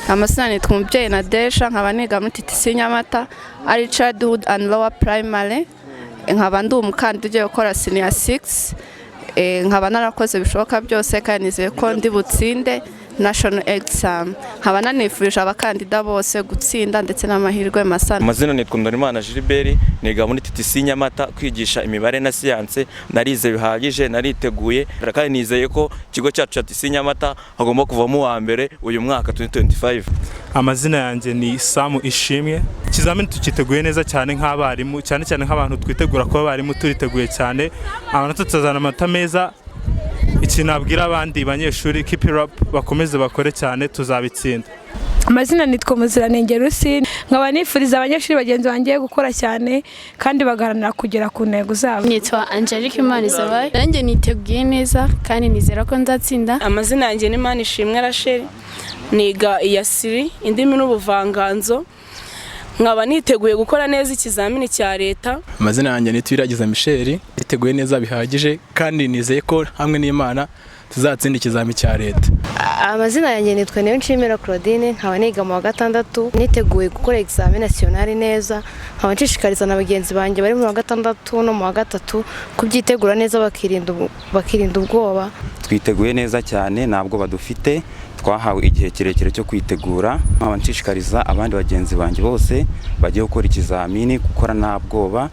Amazina nitwa Umubyeyi Nadesha, nkaba niga muri TTC Nyamata ari Childhood and Lower Primary, nkaba ndi umukandida ugiye gukora Senior 6, nkaba narakoze bishoboka byose kandi nizeye ko ndi butsinde national exam. Nkaba nanifurije abakandida bose gutsinda ndetse n'amahirwe masa. Amazina nitwa Ndorimana Gilbert, niga muri TTC Nyamata kwigisha imibare na siyanse, narize bihagije, nariteguye kandi nizeye ko ikigo cyacu cya TTC Nyamata hagomba kuvamo wa mbere uyu mwaka 2025. Amazina yanjye ni Samu Ishimwe. Ikizamini tukiteguye neza cyane nk'abarimu, cyane cyane nk'abantu twitegura kuba abarimu turiteguye cyane. Abantu tutazana amata meza. Iki nabwira abandi banyeshuri keep it up, bakomeze bakore cyane tuzabitsinda. Amazina nitwa Muziranenge Rusi, nkaba nifuriza abanyeshuri bagenzi bangiye gukora cyane kandi bagaharanira kugera ku ntego zabo. Nitwa Angelique Imanizabaye, nanjye niteguye neza kandi nizera ko nzatsinda. Amazina yanjye ni Manishimwe Rachel, niga iyasiri indimi n'ubuvanganzo, nkaba niteguye gukora neza ikizamini cya leta. Amazina yanjye ni Twiragiza Michel, niteguye neza bihagije kandi nizeye ko hamwe n'Imana tuzatsinda ikizamini cya leta. Amazina yanjye nitwa Niyonshimira Claudine, nkaba niga mu wa gatandatu, niteguye gukora examen national neza, nkaba nshishikariza na bagenzi banjye bari mu wa gatandatu no mu wa gatatu kubyitegura neza bakirinda ubwoba. Twiteguye neza cyane, ntabwo badufite, twahawe igihe kirekire cyo kwitegura. Nkaba nshishikariza abandi bagenzi banjye bose bagiye gukora ikizamini gukora nta bwoba.